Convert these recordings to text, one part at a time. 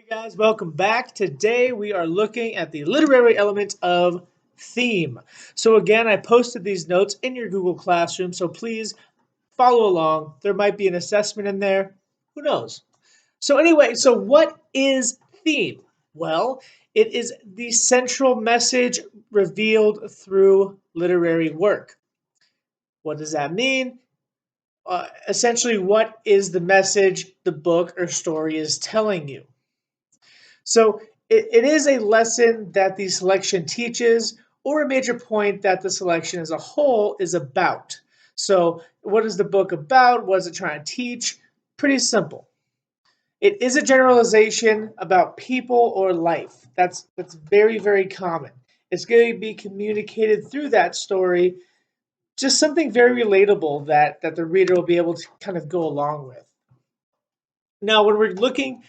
Guys, welcome back. Today we are looking at the literary element of theme. So again, I posted these notes in your Google Classroom, so please follow along. There might be an assessment in there. Who knows? So what is theme? Well, it is the central message revealed through literary work. What does that mean? Essentially, what is the message the book or story is telling you? So it is a lesson that the selection teaches, or a major point that the selection as a whole is about. So, what is the book about? What is it trying to teach? Pretty simple. It is a generalization about people or life. That's very common. It's going to be communicated through that story, just something very relatable that the reader will be able to kind of go along with. Now, when we're looking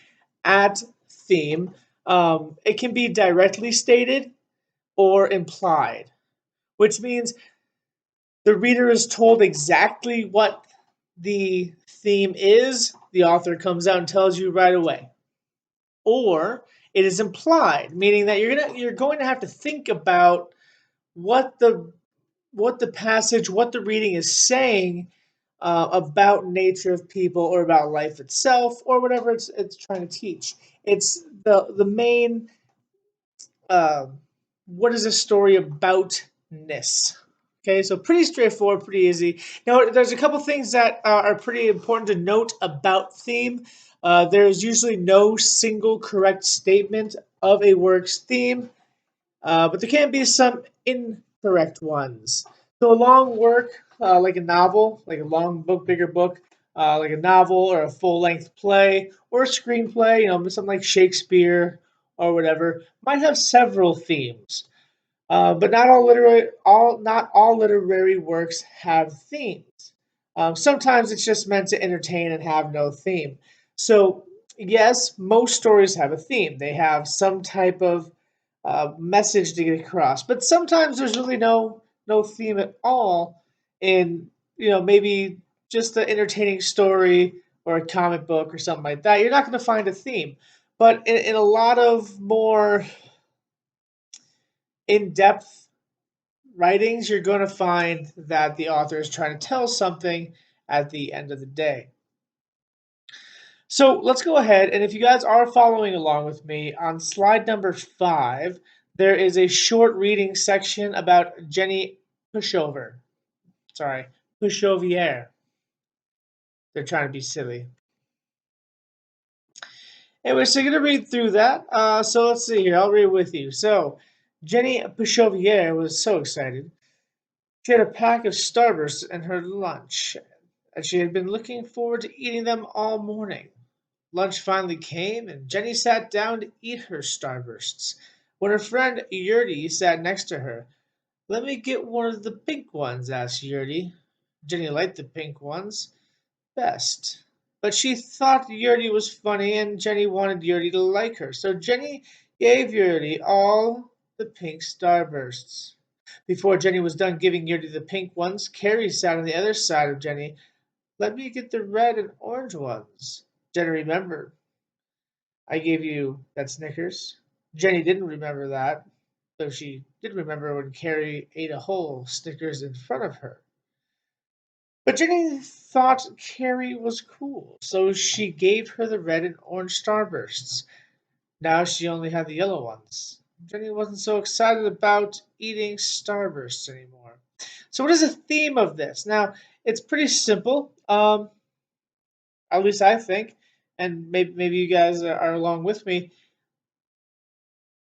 at theme, it can be directly stated or implied, which means the reader is told exactly what the theme is. The author comes out and tells you right away. Or it is implied, meaning that you're going to have to think about what the passage, what the reading is saying about nature of people or about life itself or whatever it's trying to teach. It's the main what is a story aboutness. Okay, so pretty straightforward, pretty easy. Now, there's a couple things that are pretty important to note about theme. There's usually no single correct statement of a work's theme, but there can be some incorrect ones. So a long work, like a novel, like a long book, bigger book, like a novel or a full-length play or a screenplay, something like Shakespeare or whatever, might have several themes. But not all literary works have themes. Sometimes it's just meant to entertain and have no theme. So yes, most stories have a theme. They have some type of message to get across. But sometimes there's really no theme at all in maybe just an entertaining story or a comic book or something like that. You're not going to find a theme. But in a lot of more in-depth writings, you're going to find that the author is trying to tell something at the end of the day. So let's go ahead, and if you guys are following along with me, on slide number 5, there is a short reading section about Jenny Pushover. Sorry, Pushovier. They're trying to be silly. Anyway, so you're going to read through that. So let's see here. I'll read with you. So, Jenny Pushovier was so excited. She had a pack of Starbursts in her lunch, and she had been looking forward to eating them all morning. Lunch finally came, and Jenny sat down to eat her Starbursts, when her friend Yurdi sat next to her. "Let me get one of the pink ones," asked Yurdi. Jenny liked the pink ones best, but she thought Yurdi was funny, and Jenny wanted Yurdi to like her, so Jenny gave Yurdi all the pink Starbursts. Before Jenny was done giving Yurdi the pink ones, Carrie sat on the other side of Jenny. "Let me get the red and orange ones." Jenny remembered. "I gave you that Snickers." Jenny didn't remember that, though she did remember when Carrie ate a whole Snickers in front of her. But Jenny thought Carrie was cool, so she gave her the red and orange Starbursts. Now she only had the yellow ones. Jenny wasn't so excited about eating Starbursts anymore. So, what is the theme of this? Now, it's pretty simple, at least I think, and maybe you guys are along with me.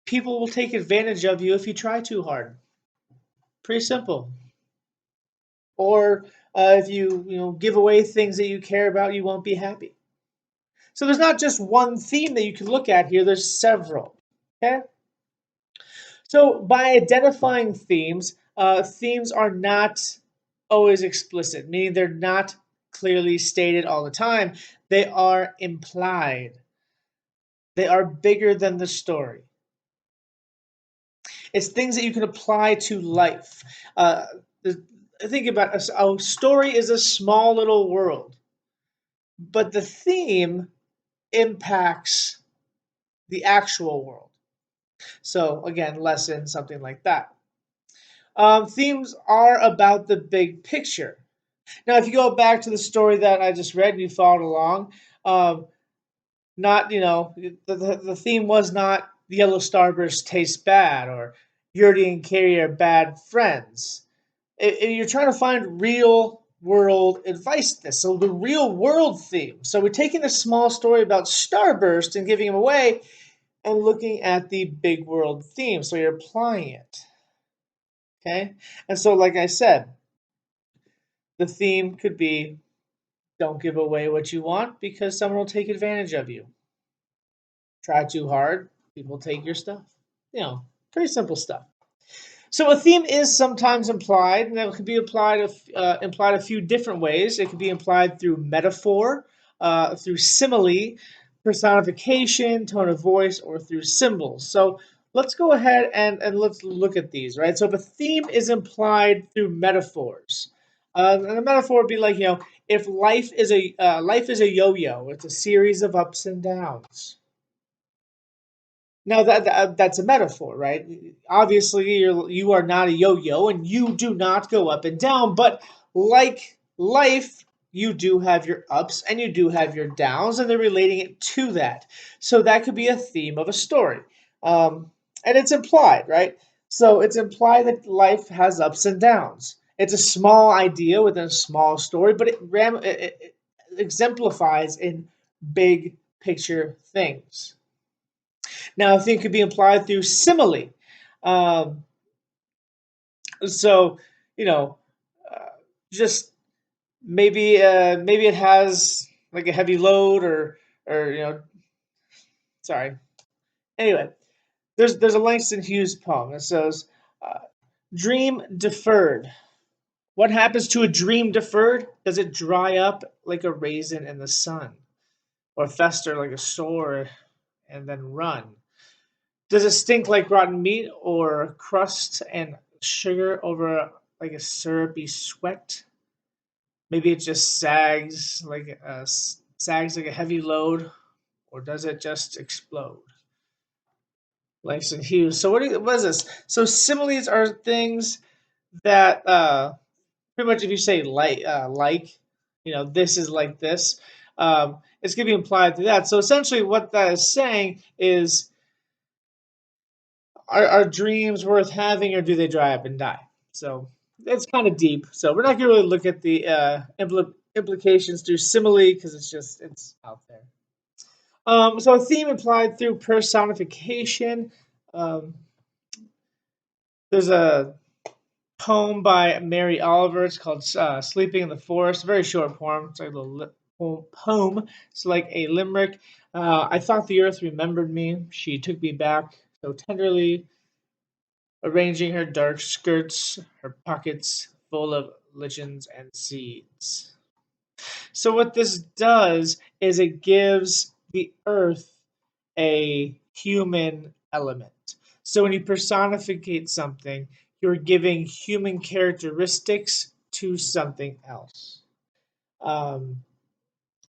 People will take advantage of you if you try too hard. Pretty simple. Or if you give away things that you care about, you won't be happy. So there's not just one theme that you can look at here. There's several. Okay. So by identifying themes, themes are not always explicit, meaning they're not clearly stated all the time. They are implied. They are bigger than the story. It's things that you can apply to life. Think about a story is a small little world, but the theme impacts the actual world. So again, lesson, something like that. Themes are about the big picture. Now, if you go back to the story that I just read and you followed along, um, not the theme was not the yellow starburst tastes bad or Yurdi and Carrie are bad friends. You're trying to find real world advice to this. So the real world theme. So we're taking a small story about Starburst and giving him away and looking at the big world theme. So you're applying it. Okay? And so like I said, the theme could be don't give away what you want because someone will take advantage of you. Try too hard, people take your stuff. Pretty simple stuff. So a theme is sometimes implied, and it could be implied a few different ways. It could be implied through metaphor, through simile, personification, tone of voice, or through symbols. So let's go ahead and let's look at these, right? So if a theme is implied through metaphors, and a metaphor would be like, if life is a yo-yo, it's a series of ups and downs. Now that's a metaphor, right? Obviously, you are not a yo-yo, and you do not go up and down. But like life, you do have your ups and you do have your downs, and they're relating it to that. So that could be a theme of a story, and it's implied, right? So it's implied that life has ups and downs. It's a small idea within a small story, but it exemplifies in big picture things. Now, I think it could be implied through simile. Um, so, you know, uh, just maybe it has like a heavy load or sorry. Anyway, there's a Langston Hughes poem that says, uh, "Dream deferred. What happens to a dream deferred? Does it dry up like a raisin in the sun, or fester like a sore and then run? Does it stink like rotten meat or crust and sugar over like a syrupy sweat? Maybe it just sags like a heavy load, or does it just explode?" Langston Hughes. So what is this? So similes are things that pretty much if you say this is like this, it's going to be implied through that. So essentially, what that is saying is are dreams worth having or do they dry up and die? So it's kind of deep. So we're not going to really look at the implications through simile because it's out there. So a theme implied through personification. Um, there's a poem by Mary Oliver. It's called "Sleeping in the Forest." A very short poem. It's like a little poem. It's like a limerick. I thought the earth remembered me. She took me back so tenderly, arranging her dark skirts, her pockets full of lichens and seeds. So what this does is it gives the earth a human element. So when you personificate something, you're giving human characteristics to something else. Um,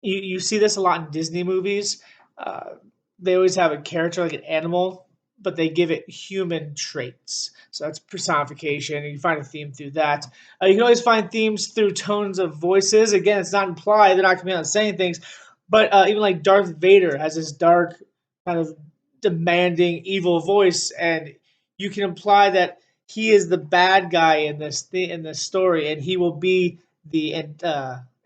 you see this a lot in Disney movies. Uh, they always have a character like an animal, but they give it human traits. So that's personification. You can find a theme through that. You can always find themes through tones of voices. Again, it's not implied; they're not coming out and saying things. But even like Darth Vader has this dark, kind of demanding, evil voice, and you can imply that he is the bad guy in this story, and he will be the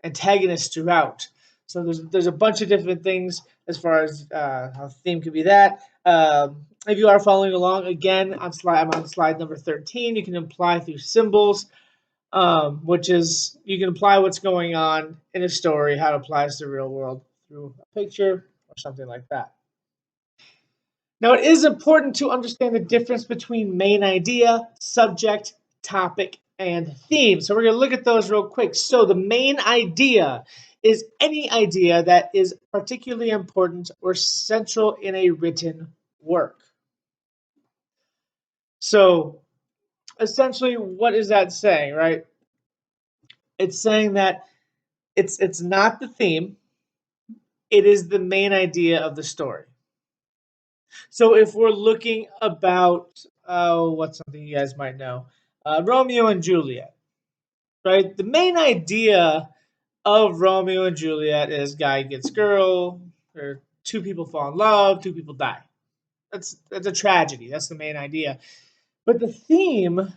antagonist throughout. So there's a bunch of different things as far as how the theme could be that. If you are following along, again I'm on slide number 13. You can imply through symbols, which is you can apply what's going on in a story, how it applies to the real world through a picture or something like that. Now, it is important to understand the difference between main idea, subject, topic, and theme. So we're going to look at those real quick. So the main idea is any idea that is particularly important or central in a written work. So essentially, what is that saying, right? It's saying that it's not the theme, it is the main idea of the story. So if we're looking about, what's something you guys might know, Romeo and Juliet, right? The main idea of Romeo and Juliet is guy gets girl, or two people fall in love, two people die. That's a tragedy. That's the main idea. But the theme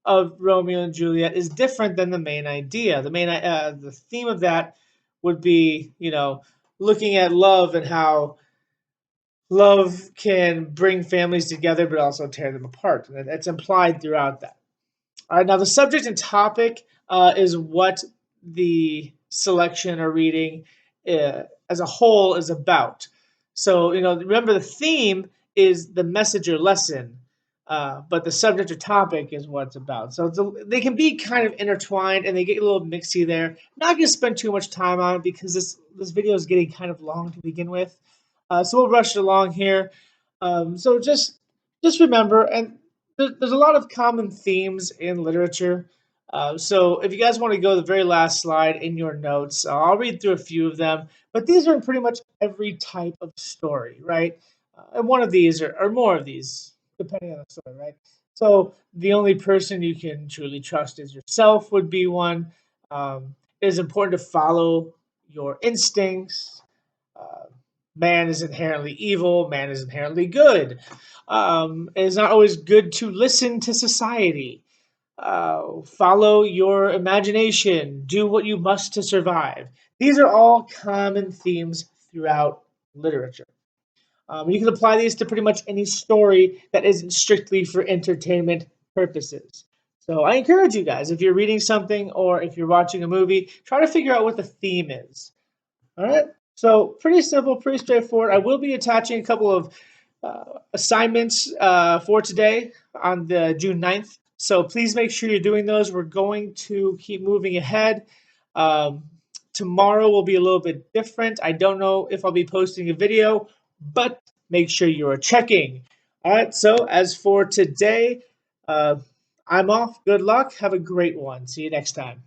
of Romeo and Juliet is different than the main idea. The theme of that would be, looking at love and how love can bring families together, but also tear them apart. And that's implied throughout that. All right, now the subject and topic is what the selection or reading as a whole is about. So, remember the theme is the message or lesson, but the subject or topic is what it's about. So they can be kind of intertwined and they get a little mixy there. Not going to spend too much time on it because this video is getting kind of long to begin with. So we'll rush it along here. So just remember, and there's a lot of common themes in literature. So if you guys want to go to the very last slide in your notes, I'll read through a few of them. But these are in pretty much every type of story, right? And one of these or more of these, depending on the story, right? So the only person you can truly trust is yourself would be one. It is important to follow your instincts. Uh, Man is inherently evil. Man is inherently good. It is not always good to listen to society. Follow your imagination. Do what you must to survive. These are all common themes throughout literature. You can apply these to pretty much any story that isn't strictly for entertainment purposes. So I encourage you guys, if you're reading something or if you're watching a movie, try to figure out what the theme is. All right. So pretty simple, pretty straightforward. I will be attaching a couple of assignments for today on the June 9th. So please make sure you're doing those. We're going to keep moving ahead. Um, Tomorrow will be a little bit different. I don't know if I'll be posting a video, but make sure you are checking. All right. So as for today, uh, I'm off. Good luck. Have a great one. See you next time.